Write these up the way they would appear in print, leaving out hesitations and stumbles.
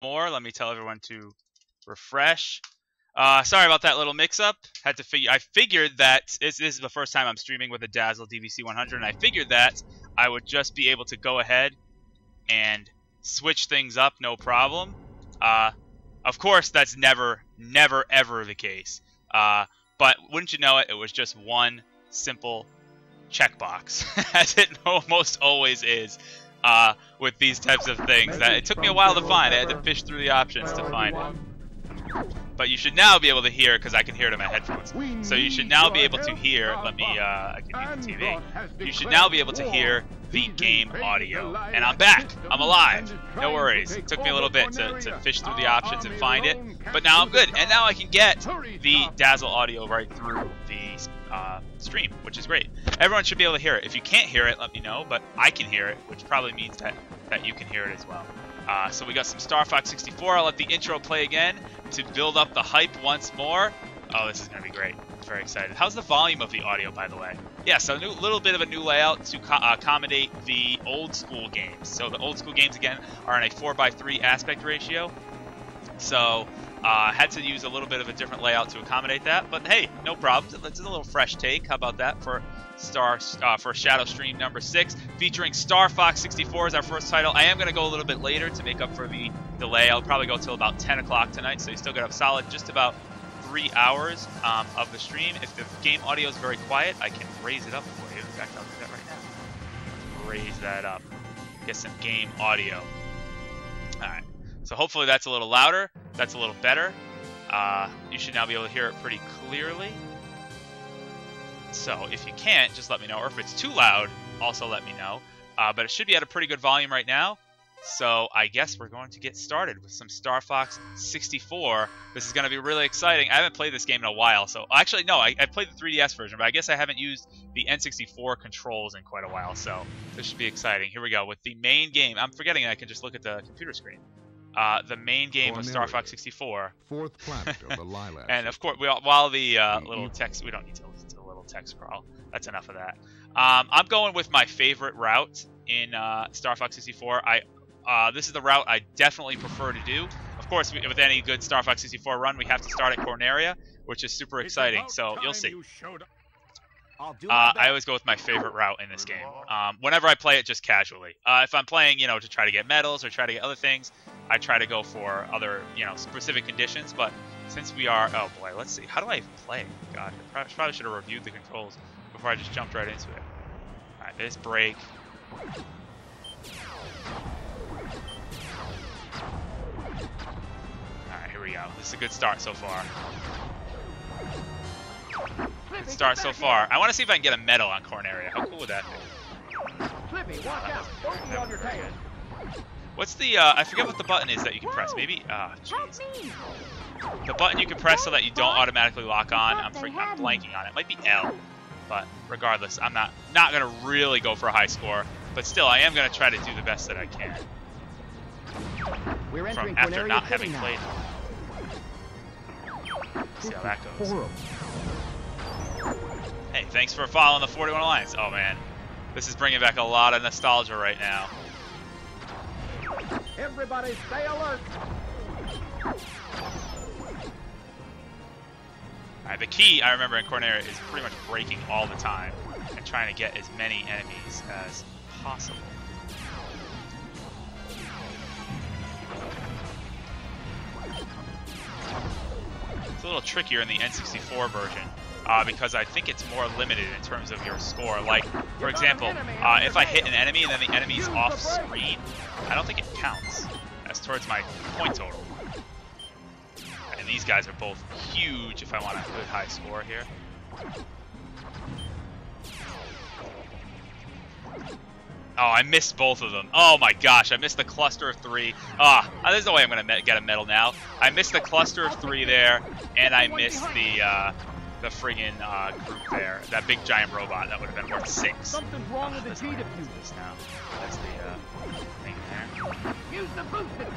more. Let me tell everyone to refresh. Sorry about that little mix-up. Had to figure. I figured that this is the first time I'm streaming with a Dazzle DVC 100, and I figured that I would just be able to go ahead and switch things up, no problem. Of course, that's never, ever the case. But wouldn't you know it, it was just one simple checkbox, as it almost always is with these types of things. That it took me a while to find. I had to fish through the options to find it. But you should now be able to hear, because I can hear it in my headphones. So you should now be able to hear, let me, I can use the TV. You should now be able to hear the game audio. And I'm back. I'm alive. No worries. It took me a little bit to fish through the options and find it. But now I'm good. And now I can get the Dazzle audio right through the stream, which is great. Everyone should be able to hear it. If you can't hear it, let me know. But I can hear it, which probably means that you can hear it as well. So we got some Star Fox 64. I'll let the intro play again to build up the hype once more. Oh, this is going to be great. I'm very excited. How's the volume of the audio, by the way? Yeah, so a little bit of a new layout to accommodate the old school games. So the old school games, again, are in a 4:3 aspect ratio. So had to use a little bit of a different layout to accommodate that. But hey, no problems. It's a little fresh take. How about that for for Shadow Stream number 6, featuring Star Fox 64 as our first title. I am going to go a little bit later to make up for the delay. I'll probably go till about 10 o'clock tonight, so you still got a solid just about 3 hours of the stream. If the game audio is very quiet, I can raise it up for you. In fact, I'll do that right now. Raise that up. Get some game audio. Alright, so hopefully that's a little louder. That's a little better. You should now be able to hear it pretty clearly. So if you can't, just let me know. Or if it's too loud, also let me know. But it should be at a pretty good volume right now. So I guess we're going to get started with some Star Fox 64. This is going to be really exciting. I haven't played this game in a while. So actually, no, I played the 3DS version, but I guess I haven't used the N64 controls in quite a while. So this should be exciting. Here we go with the main game. I'm forgetting I can just look at the computer screen. The main game of Star Fox 64. Fourth planet of the Lilac. And of course, while the little text, we don't need to listen to the little text scroll. That's enough of that. I'm going with my favorite route in Star Fox 64. This is the route I definitely prefer to do. Of course, with any good Star Fox 64 run, we have to start at Corneria, which is super exciting. So you'll see. I always go with my favorite route in this game. Whenever I play it just casually. If I'm playing, to try to get medals or try to get other things, I try to go for other, specific conditions. But since we are, oh boy, let's see. How do I play? God, I probably should have reviewed the controls before I just jumped right into it. All right, this break. All right, here we go. This is a good start so far. Good start so far. I want to see if I can get a medal on Corneria. How cool would that be? Flippy, watch out. Don't be on your tail. What's the, I forget what the button is that you can press. Maybe, jeez. The button you can press so that you don't automatically lock on. I'm blanking on it. It might be L. But regardless, I'm not going to really go for a high score. But still, I am going to try to do the best that I can. From after not having played. See how that goes. Hey, thanks for following the 41 Alliance. Oh man, this is bringing back a lot of nostalgia right now. Everybody stay alert. Alright, the key I remember in Corneria is pretty much breaking all the time and trying to get as many enemies as possible. It's a little trickier in the N64 version. Because I think it's more limited in terms of your score. Like, for example, if I hit an enemy and then the enemy's off screen, I don't think it counts as towards my point total. And these guys are both huge if I want a good high score here. Oh, I missed both of them. Oh my gosh, I missed the cluster of 3. There's no way I'm going to get a medal now. I missed the cluster of 3 there, and I missed the friggin' group there. That big giant robot that would have been worth 6. Something's wrong with the G diffuser now. That's the thing there. Use the booster.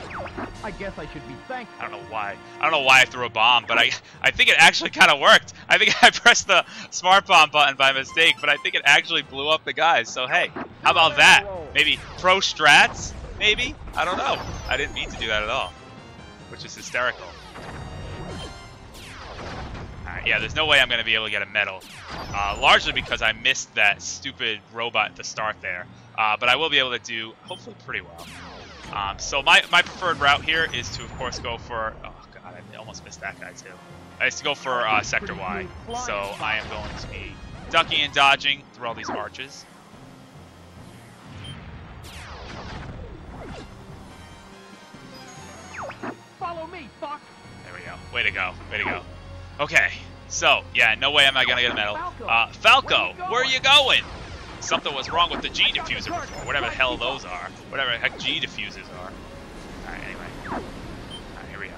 I guess I should be thankful. I don't know why. I don't know why I threw a bomb, but I think it actually kind of worked. I think I pressed the smart bomb button by mistake, but I think it actually blew up the guys. So hey, how about that? Maybe pro strats? Maybe? I don't know. I didn't mean to do that at all. which is hysterical. Alright, yeah, there's no way I'm going to be able to get a medal. Largely because I missed that stupid robot at the start there. But I will be able to do, hopefully, pretty well. So my preferred route here is to, of course, go for... Oh, God, I almost missed that guy, too. I used to go for Sector Y. So I am going to be ducking and dodging through all these arches. Follow me, Fox. There we go. Way to go. Way to go. Okay. So, yeah, no way am I going to get a medal. Falco, where are you going? Something was wrong with the G diffuser before. Whatever the hell those are. Whatever the heck G diffusers are. Alright, anyway. Alright, here we go.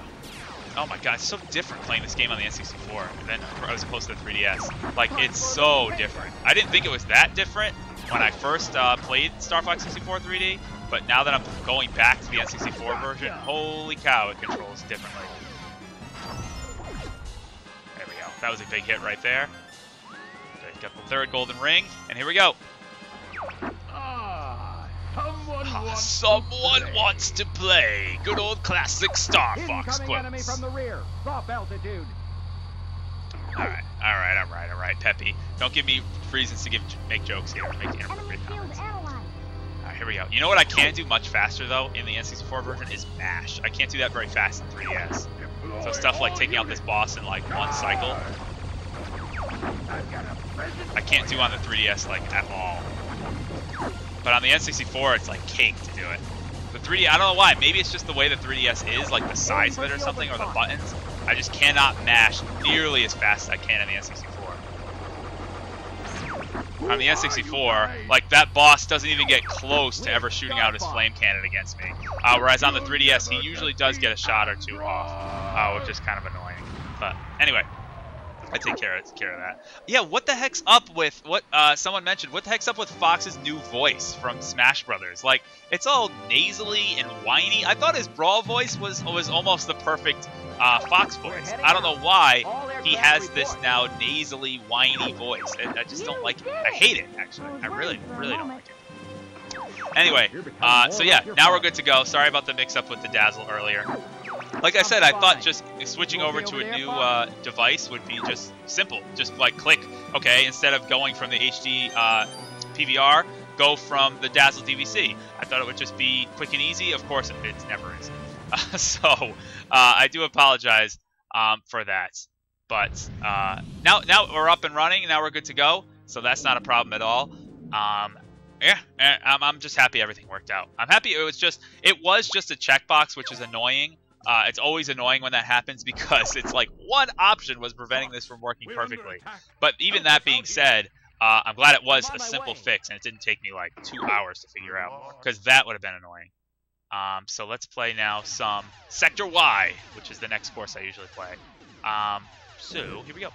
Oh my god, it's so different playing this game on the N64 than as opposed to the 3DS. Like, it's so different. I didn't think it was that different when I first played Star Fox 64 3D, but now that I'm going back to the N64 version, holy cow, it controls differently. There we go. That was a big hit right there. Okay, got the third golden ring, and here we go. Someone wants to play. Good old classic Star Fox quotes. Enemy from the rear. Drop altitude. Alright, Peppy. Don't give me reasons to make jokes here. Make inappropriate comments. Alright, here we go. You know what I can do much faster, though, in the N64 version is mash. I can't do that very fast in 3DS. So stuff like taking out this boss in, like, one cycle, I can't do on the 3DS, like, at all. But on the N64, it's like cake to do it. The 3D, I don't know why. Maybe it's just the way the 3DS is, like the size of it or something, or the buttons. I just cannot mash nearly as fast as I can on the N64. On the N64, like that boss doesn't even get close to ever shooting out his flame cannon against me. Whereas on the 3DS, he usually does get a shot or two off, which is kind of annoying. But anyway. I take care of that. Yeah, what the heck's up with what someone mentioned? What the heck's up with Fox's new voice from Smash Brothers? Like, it's all nasally and whiny. I thought his Brawl voice was almost the perfect Fox voice. I don't know why he has this now nasally, whiny voice. I just don't like it. I hate it, actually. I really don't like it. Anyway, so yeah, now we're good to go. Sorry about the mix-up with the Dazzle earlier. Like I said, I thought just switching over to a new device would be just simple. Just like click, okay, instead of going from the HD PVR, go from the Dazzle DVC. I thought it would just be quick and easy. Of course, it never is. So I do apologize for that. But now we're up and running. Now we're good to go. So that's not a problem at all. Yeah, I'm just happy everything worked out. I'm happy it was just a checkbox, which is annoying. It's always annoying when that happens because it's like one option was preventing this from working perfectly. But even that being said, I'm glad it was a simple fix and it didn't take me like 2 hours to figure out, because that would have been annoying. So let's play now some Sector Y, which is the next course I usually play. So here we go.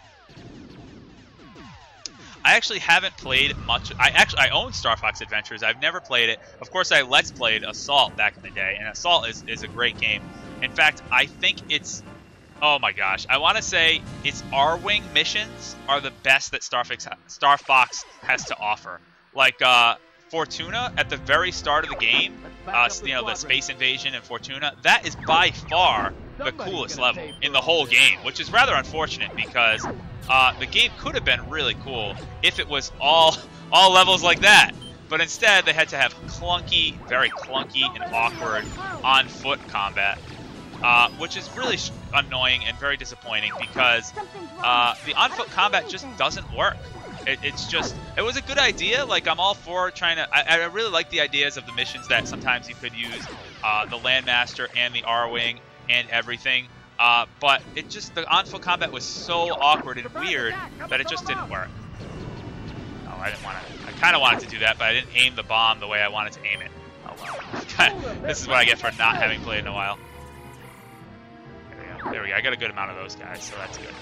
I actually haven't played much. I own Star Fox Adventures. I've never played it. Of course, I Let's Played Assault back in the day, and Assault is a great game. In fact, I think it's... Oh my gosh. I want to say its R-Wing missions are the best that Star Fox has to offer. Like, Fortuna, at the very start of the game, you know, the space invasion and Fortuna, that is by far the coolest level in the whole game, which is rather unfortunate because the game could have been really cool if it was all levels like that. But instead, they had to have clunky, very clunky and awkward on-foot combat, which is really annoying and very disappointing because the on-foot combat just doesn't work. It was a good idea. Like, I'm all for trying to... I really like the ideas of the missions that sometimes you could use the Landmaster and the R-Wing and everything. But the on-foot combat was so awkward and weird that it just didn't work. Oh, I didn't want to... I kind of wanted to do that, but I didn't aim the bomb the way I wanted to aim it. Oh, well. This is what I get for not having played in a while. There we go. I got a good amount of those guys, so that's good.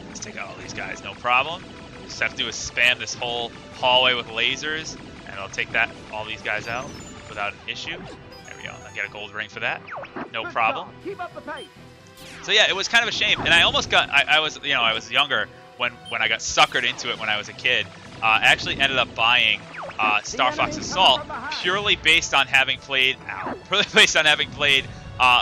Let's take out all these guys, no problem. Just have to do is spam this whole hallway with lasers, and I'll take all these guys out without an issue. There we go. I get a gold ring for that. No problem. Keep up the pace. So yeah, it was kind of a shame, and I almost got. I was younger when I got suckered into it when I was a kid. I actually ended up buying Star Fox Assault purely based on having played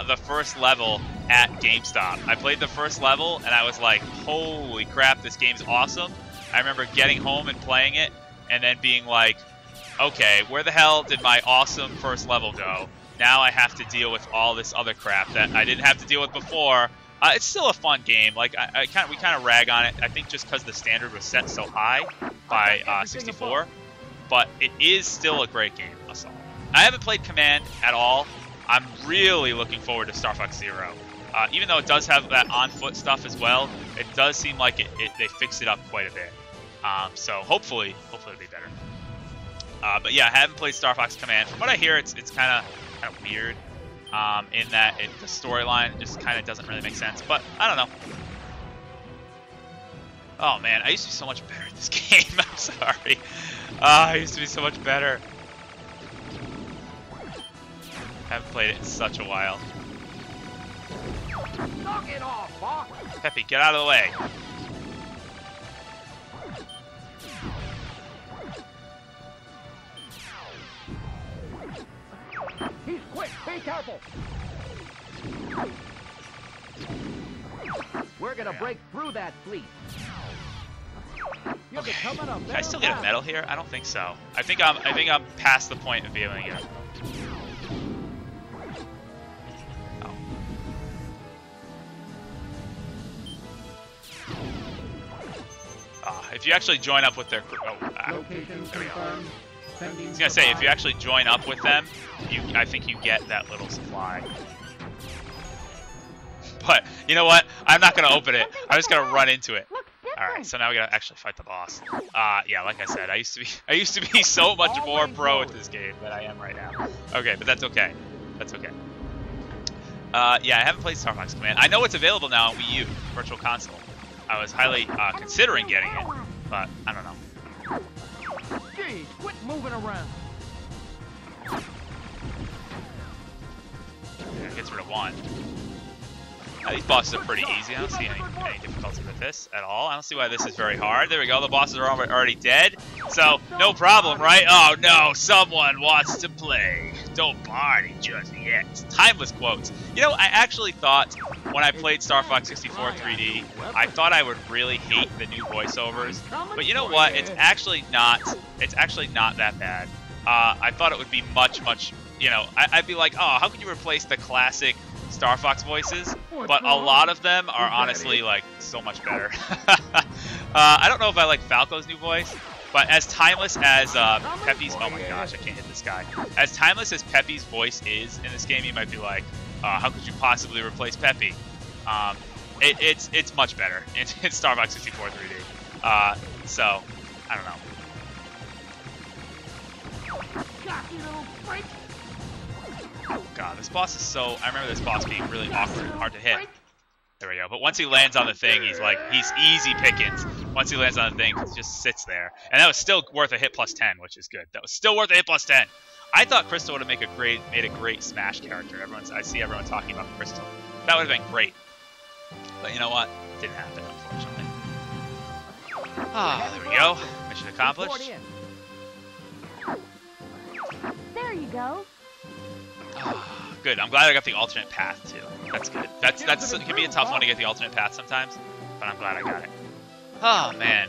the first level at GameStop. I played the first level, and I was like, holy crap, this game's awesome. I remember getting home and playing it, and then being like, okay, where the hell did my awesome first level go? Now I have to deal with all this other crap that I didn't have to deal with before. It's still a fun game. Like we kind of rag on it. I think just because the standard was set so high by 64, but it is still a great game. Assault. I haven't played Command at all. I'm really looking forward to Star Fox Zero. Even though it does have that on-foot stuff as well, it does seem like they fixed it up quite a bit. So hopefully it'll be better. But yeah, I haven't played Star Fox Command. From what I hear, it's kind of weird. In that the storyline just kind of doesn't really make sense, but I don't know. Oh man, I used to be so much better at this game. I'm sorry. I used to be so much better. Haven't played it in such a while. Knock it off, Fox! Peppy, get out of the way. He's quick! Be careful! We're gonna break through that fleet. You're becoming a Can I still get a medal here? I don't think so. I think I'm past the point of being able to get it. If you actually join up with their crew, Location there we go. confirmed. I was gonna say, if you actually join up with them, I think you get that little supply. But you know what? I'm not gonna open it. I'm just gonna run into it. All right, so now we gotta actually fight the boss. Yeah, like I said, I used to be so much more pro at this game than I am right now. Okay, but that's okay. That's okay. Yeah, I haven't played Star Fox Command. I know it's available now on Wii U, Virtual Console. I was highly considering getting it, but I don't know. Jeez, quit moving around. Yeah, it gets rid of one. These bosses are pretty easy. I don't see any difficulty with this at all. I don't see why this is very hard. There we go. The bosses are already dead. So, no problem, right? Oh, no. Someone wants to play. Don't party just yet. Timeless quotes. You know, I actually thought when I played Star Fox 64 3D, I thought I would really hate the new voiceovers. But you know what? It's actually not that bad. I thought it would be much, you know, I'd be like, oh, how could you replace the classic Star Fox voices? But a lot of them are honestly like so much better. I don't know if I like Falco's new voice, but as timeless as Peppy's, oh my gosh, I can't hit this guy. As timeless as Peppy's voice is in this game, you might be like, how could you possibly replace Peppy? It's much better in Star Fox 64 3D. So I don't know. Got you, little freak! Oh god, this boss is so... I remember this boss being really awkward and hard to hit. There we go. But once he lands on the thing, he's easy pickings. Once he lands on the thing, he just sits there. And that was still worth a hit plus 10, which is good. That was still worth a hit plus 10. I thought Crystal would have made a great Smash character. I see everyone talking about Crystal. That would have been great. But you know what? It didn't happen, unfortunately. Ah, there we go. Mission accomplished. There you go. Good. I'm glad I got the alternate path too. That's good. That's it can be a tough one to get the alternate path sometimes, but I'm glad I got it. Oh man.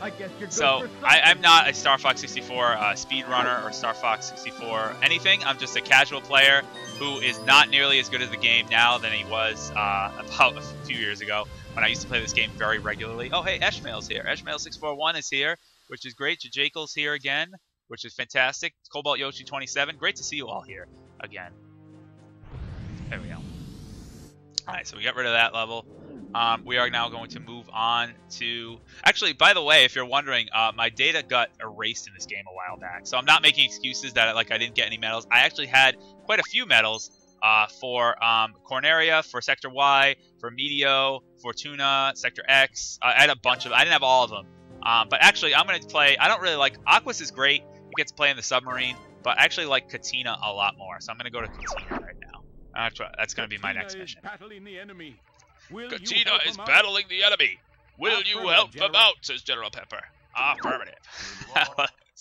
So I'm not a Star Fox 64 speedrunner or Star Fox 64 anything. I'm just a casual player who is not nearly as good at the game now than he was about a few years ago when I used to play this game very regularly. Oh hey, Eshmail's here. Eshmail641 is here, which is great. Jajal's here again, which is fantastic. Cobalt Yoshi 27. Great to see you all here again. There we go. Alright, so we got rid of that level. We are now going to move on to... Actually, by the way, if you're wondering, my data got erased in this game a while back. So I'm not making excuses that I didn't get any medals. I actually had quite a few medals for Corneria, for Sector Y, for Medio, Fortuna, Sector X. I had a bunch of them. I didn't have all of them. But actually, I'm going to play... I don't really like... Aquas is great. You get to play in the submarine. But I actually like Katina a lot more. So I'm going to go to Katina right now. That's going to be my next mission. Katina is battling the enemy. Will you help them out, says General Pepper. Affirmative.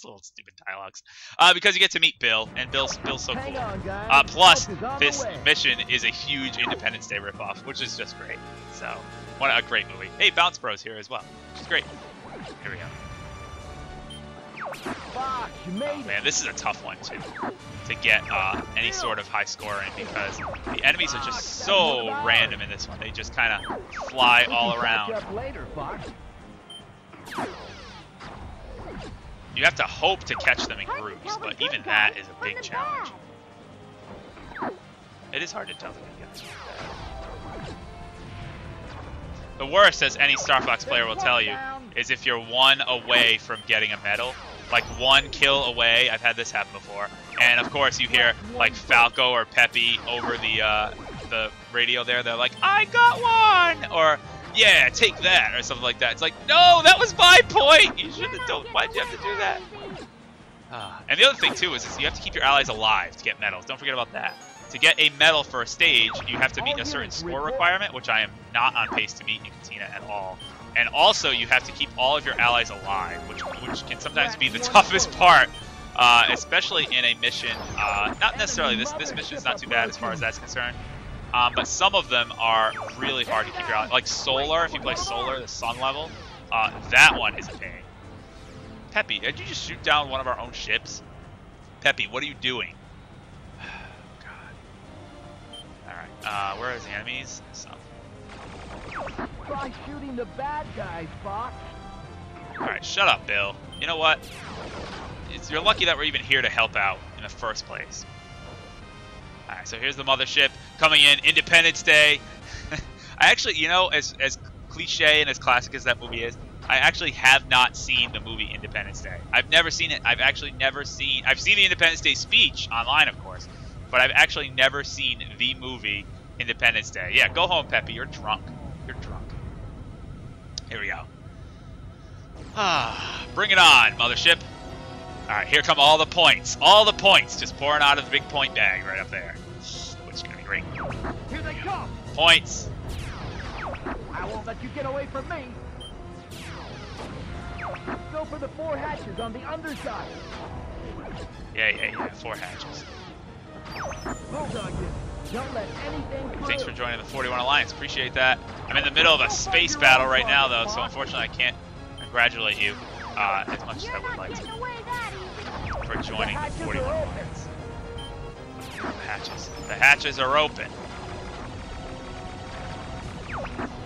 It's little stupid dialogues. Because you get to meet Bill, and Bill's so Hang cool. on, guys. Plus, Help is on this the way. mission is a huge Independence Day ripoff, which is just great. So, what a great movie. Hey, Bounce Bros here as well, which is great. Here we go. Fox, you Oh made it. man, this is a tough one too, to get any sort of high score in, because the enemies are just so random in this one. They just kind of fly all around. Catch up later, Fox. You have to hope to catch them in groups, but even that is a big challenge. It is hard to tell the good guys. The worst, as any Star Fox player will tell you, is if you're one away from getting a medal. Like one kill away. I've had this happen before. And of course you hear like Falco or Peppy over the radio there. They're like, I got one! Or, yeah, take that, or something like that. It's like, no, that was my point! You shouldn't have done, why'd you have to do that? And the other thing too is you have to keep your allies alive to get medals. Don't forget about that. To get a medal for a stage, you have to meet a certain score requirement, which I am not on pace to meet in Katina at all. And also, you have to keep all of your allies alive, which can sometimes be the toughest part, especially in a mission. Not necessarily this mission is not too bad as far as that's concerned, but some of them are really hard to keep your allies. Like Solar, if you play Solar, the sun level, that one is a pain. Peppy, did you just shoot down one of our own ships? Peppy, what are you doing? Alright, where are the enemies? Some. Try shooting the bad guys, Fox. Alright, shut up, Bill. You know what? You're lucky that we're even here to help out in the first place. Alright, so here's the mothership coming in, Independence Day. I actually, you know, as cliche and as classic as that movie is, I actually have not seen the movie Independence Day. I've never seen it. I've seen the Independence Day speech online, of course, but I've actually never seen the movie Independence Day. Yeah, go home, Peppy. You're drunk. You're drunk. Here we go. Bring it on, mothership. Alright, here come all the points. All the points just pouring out of the big point bag right up there. Which is going to be great. Here they come. Points. I won't let you get away from me. Go for the 4 hatches on the underside. Yeah. 4 hatches. Bulldog you. Don't let anything through. Thanks for joining the 41 Alliance. Appreciate that. I'm in the middle of a space battle right now, though, so unfortunately I can't congratulate you as much as I would like to for joining the 41 Alliance. The hatches are open.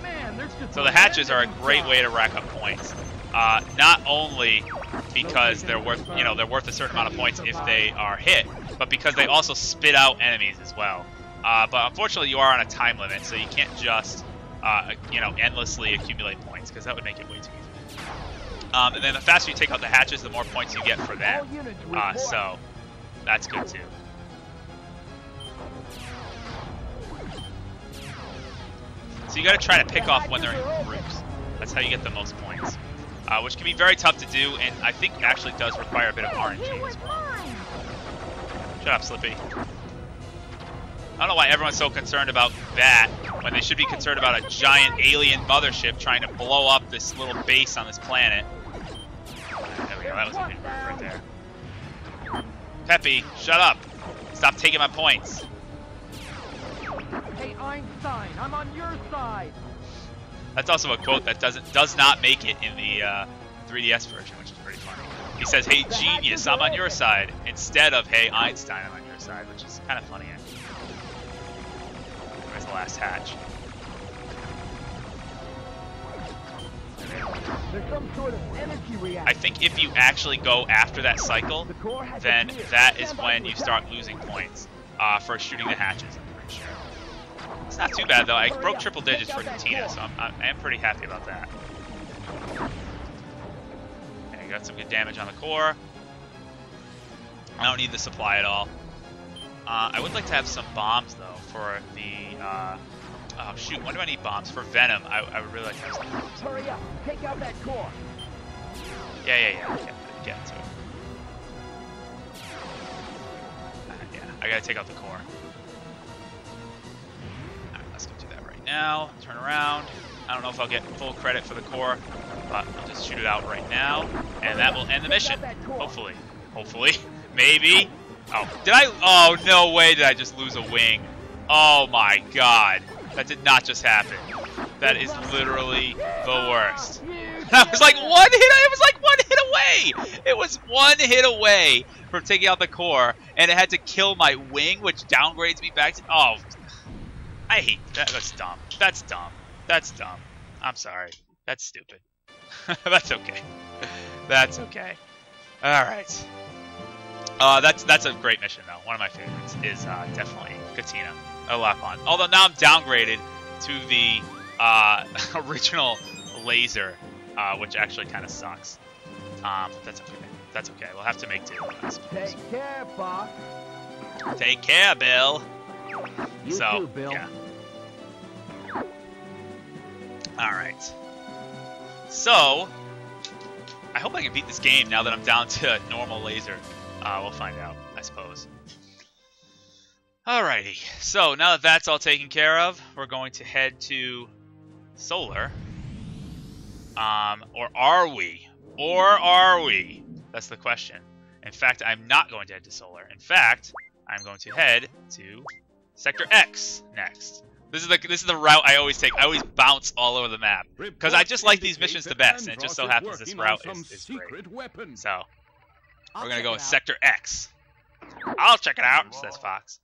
Man, there's just So the hatches are a great way to rack up points. Not only because they're worth a certain amount of points if they are hit, but because they also spit out enemies as well. But unfortunately, you are on a time limit, so you can't just endlessly accumulate points, because that would make it way too easy. And then the faster you take out the hatches, the more points you get for them. So that's good too. So you got to try to pick off when they're in groups. That's how you get the most points, which can be very tough to do, and I think actually does require a bit of RNG as well. Shut up, Slippy. I don't know why everyone's so concerned about that when they should be concerned about a giant alien mothership trying to blow up this little base on this planet. There we go, that was a big move right there. Peppy, shut up. Stop taking my points. Hey, Einstein, I'm on your side. That's also a quote that does not make it in the 3DS version, which is pretty funny. He says, "Hey, genius, I'm on your side," instead of, "Hey, Einstein, I'm on your side," which is kind of funny. There's the last hatch. There's some sort of energy reaction. I think if you actually go after that cycle, then that is when you start losing points for shooting the hatches, I'm pretty sure. It's not too bad, though. I broke triple digits for Katina, so I am pretty happy about that. Okay, got some good damage on the core. I don't need the supply at all. I would like to have some bombs, though, for the... oh, shoot. When do I need bombs? For Venom, I would really like to have some bombs. Hurry up. Take out that core. Yeah. Get to it. Yeah, I gotta take out the core. Alright, let's go do that right now. Turn around. I don't know if I'll get full credit for the core, but I'll just shoot it out right now, and that will end the mission. Hopefully. Hopefully. Maybe. Oh, did I? Oh, no way did I just lose a wing. Oh my god. That did not just happen. That is literally the worst. That was like one hit. It was like one hit away. It was one hit away from taking out the core, and it had to kill my wing, which downgrades me back to. Oh, I hate that. That's dumb. That's dumb. That's dumb. I'm sorry. That's stupid. That's okay. That's okay. All right. That's a great mission though. One of my favorites is definitely Katina. A lot of fun. Although now I'm downgraded to the original laser, which actually kind of sucks. But that's okay. That's okay. We'll have to make do, I suppose. Take care, boss. Take care, Bill. You So, too, Bill. yeah. All right. So, I hope I can beat this game now that I'm down to normal laser. We'll find out, I suppose. Alrighty, so now that that's all taken care of, we're going to head to Solar. Or are we? Or are we? That's the question. In fact, I'm not going to head to Solar. In fact, I'm going to head to Sector X next. This is the route I always take. I always bounce all over the map because I just like these missions the best, and it just so happens this route is great. So we're gonna go with Sector X. I'll check it out, says Fox.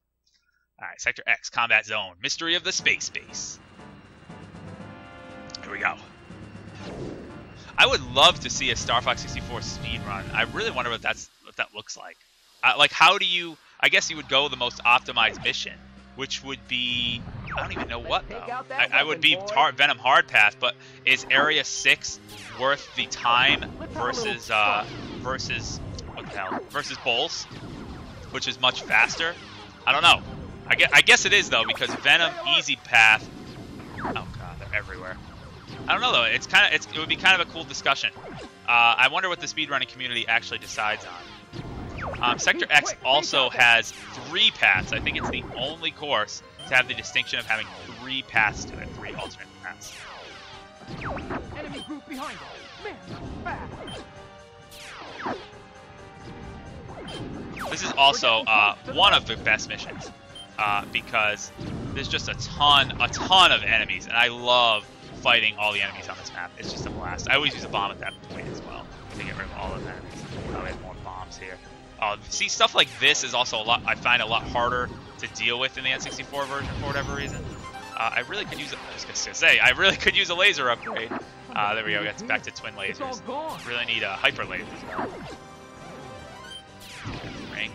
All right, Sector X, Combat Zone, Mystery of the Space Base. Here we go. I would love to see a Star Fox 64 speed run. I really wonder what that looks like. Like, how do you? I guess you would go the most optimized mission, which would be, I don't even know what though. I would be Venom hard path, but is Area 6 worth the time versus what the hell? Versus Bulls, which is much faster? I don't know. I guess it is though, because Venom easy path. Oh god, they're everywhere. I don't know though. It would be kind of a cool discussion. I wonder what the speedrunning community actually decides on. Sector X also has 3 paths. I think it's the only course to have the distinction of having 3 paths to it, 3 alternate paths. Enemy group behind us. Man, fast. This is also one of the best missions because there's just a ton of enemies, and I love fighting all the enemies on this map. It's just a blast. I always use a bomb at that point as well to get rid of all of the enemies. Oh, we have more bombs here. See, stuff like this is also I find a lot harder to deal with in the N64 version for whatever reason. I really could use I really could use a laser upgrade. There we go. Got back to twin lasers. Really need a hyper laser as well. Ring.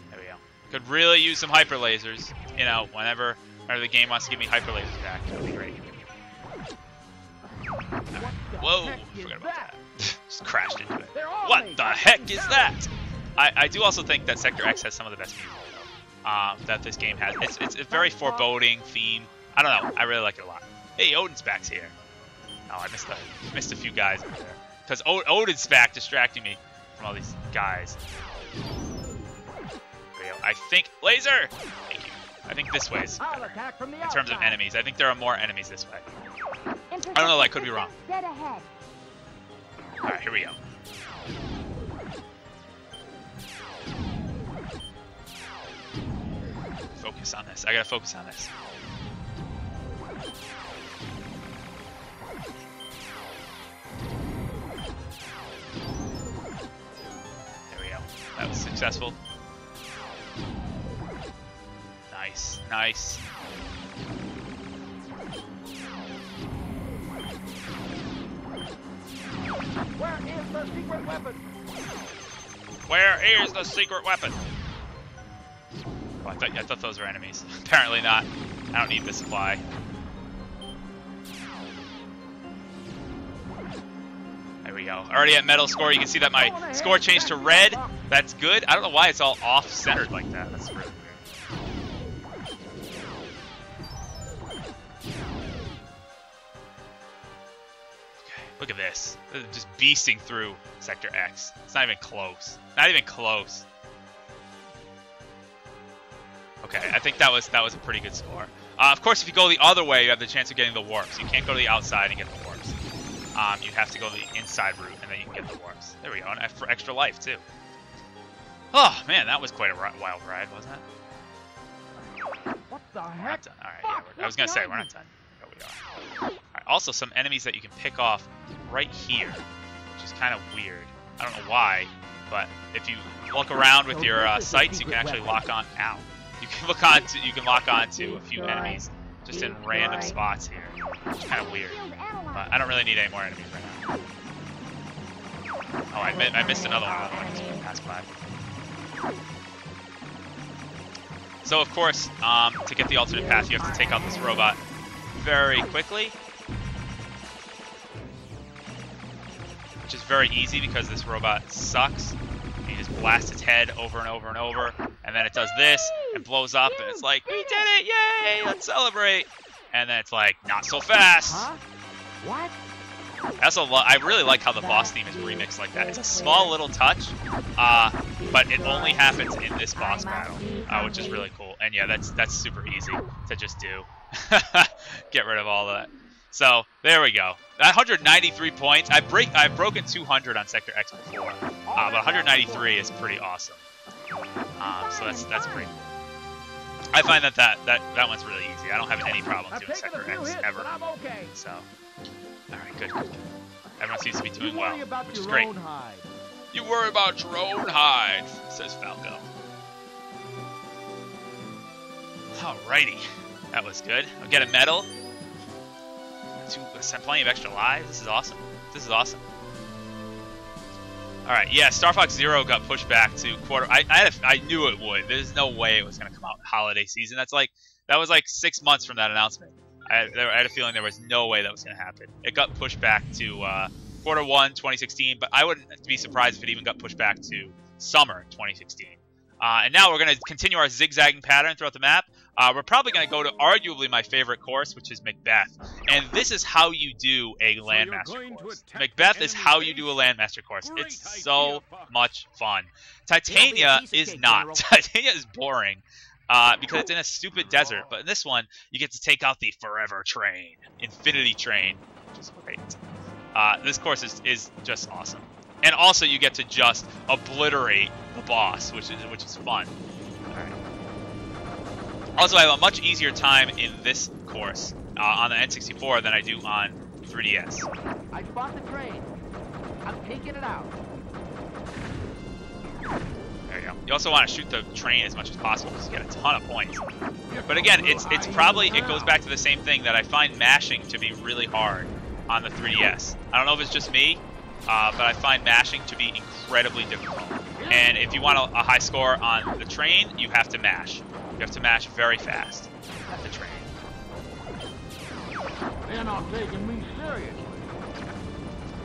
There we go. Could really use some hyper lasers. You know, whenever the game wants to give me hyper lasers back, that would be great. Whoa, forgot about that. Just crashed into it. What the heck is that? I do also think that Sector X has some of the best music though, that this game has. It's a very foreboding theme. I don't know. I really like it a lot. Hey, Odin's back's here. Oh, I missed a few guys over there. Because Odin's back distracting me from all these guys. There we go. I think laser. Thank you. I think this way is better in terms of enemies. I think there are more enemies this way. I don't know. I could be wrong. Dead ahead. All right, here we go. Focus on this. I gotta focus on this. There we go. That was successful. Nice, nice. Where is the secret weapon? Where is the secret weapon? Oh, I thought those were enemies. Apparently not. I don't need the supply. There we go. Already at medal score. You can see that my score changed to red. That's good. I don't know why it's all off-centered like that. That's really weird. Look at this. This is just beasting through Sector X. It's not even close. Not even close. Okay, I think that was a pretty good score. Of course, if you go the other way, you have the chance of getting the warps. You can't go to the outside and get the warps. You have to go the inside route, and then you can get the warps. There we go, and for extra life, too. Oh, man, that was quite a wild ride, wasn't it? What the We're heck? not done. All right, yeah, I was going to say, we're not done. But we are. All right, also, some enemies that you can pick off right here, which is kind of weird. I don't know why, but if you look around with your sights, you can actually lock on. Ow! You can lock on to a few enemies just in random spots here. It's kind of weird, but I don't really need any more enemies right now. Oh, I missed another one. I just passed by. So of course, to get the alternate path, you have to take out this robot very quickly, which is very easy because this robot sucks. You just blast its head over and over and over, and then it does this and blows up, and it's like, we did it! Yay! Let's celebrate! And then it's like, not so fast! Huh? What? I really like how the boss theme is remixed like that. It's a small little touch, but it only happens in this boss battle, which is really cool. And yeah, that's super easy to just do. Get rid of all that. So there we go. 193 points. I've broken 200 on Sector X before, but 193 is pretty awesome. So that's pretty cool. I find that one's really easy. I don't have any problem doing Sector X ever. So, all right, good. Everyone seems to be doing well, which is great. You worry about your own hide, says Falco. Alrighty, that was good. I'll get a medal. Plenty of extra lives. This is awesome. This is awesome. All right, yeah. Star Fox Zero got pushed back to quarter. I knew it would. There's no way it was going to come out holiday season. That was like 6 months from that announcement. I had a feeling there was no way that was going to happen. It got pushed back to quarter 1, 2016, but I wouldn't be surprised if it even got pushed back to summer 2016. And now we're going to continue our zigzagging pattern throughout the map. We're probably going to go to arguably my favorite course, which is Macbeth. And this is how you do a Landmaster course. Macbeth is how you do a Landmaster course. It's so much fun. Titania is not. Titania is boring because it's in a stupid desert. But in this one, you get to take out the Forever Train, Infinity Train, which is great. This course is just awesome. And also, you get to just obliterate the boss, which is fun. All right. Also, I have a much easier time in this course on the N64 than I do on 3DS. I spot the train. I'm taking it out. There you go. You also want to shoot the train as much as possible because you get a ton of points. But again, it goes back to the same thing that I find mashing to be really hard on the 3DS. I don't know if it's just me. But I find mashing to be incredibly difficult. And if you want a high score on the train, you have to mash. You have to mash very fast at the train. They're not taking me seriously.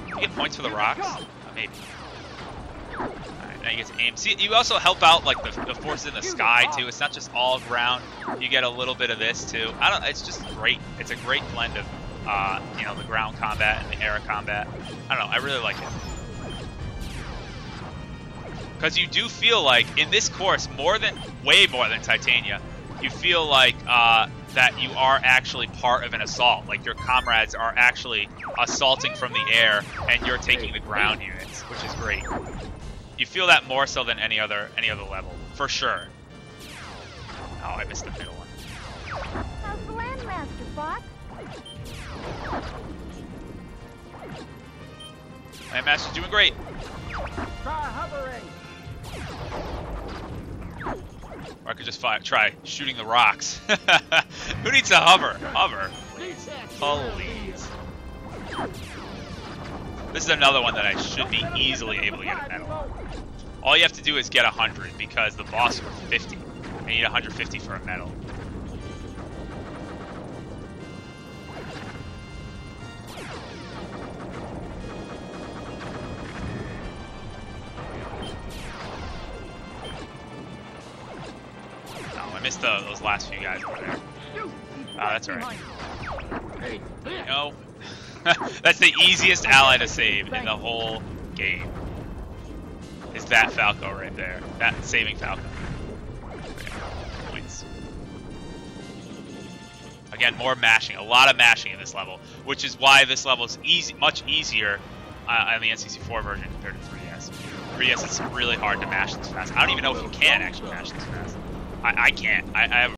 You get points for the rocks? Maybe. Alright, now you get to aim. See, you also help out like the forces in the sky too. It's not just all ground. You get a little bit of this too. It's just great. It's a great blend of the ground combat and the air combat. I don't know, I really like it. Because you do feel like, in this course, way more than Titania, you feel like that you are actually part of an assault. Like, your comrades are actually assaulting from the air, and you're taking the ground units, which is great. You feel that more so than any other level, for sure. Oh, I missed the middle one. How's the Landmaster, Fox? Landmaster's doing great. Try hovering. Or I could just try shooting the rocks. Who needs to hover? Hover. Please. This is another one that I should be easily able to get a medal on. All you have to do is get 100 because the boss was 50. I need 150 for a medal. I missed those last few guys over there. That's alright. No. That's the easiest ally to save in the whole game. Is that Falco right there. That saving Falco. Points. Again, more mashing, a lot of mashing in this level, which is why this level is easy, much easier on the N64 version compared to 3DS. 3DS, it's really hard to mash this fast. I don't even know if you can actually mash this fast. I can't. I have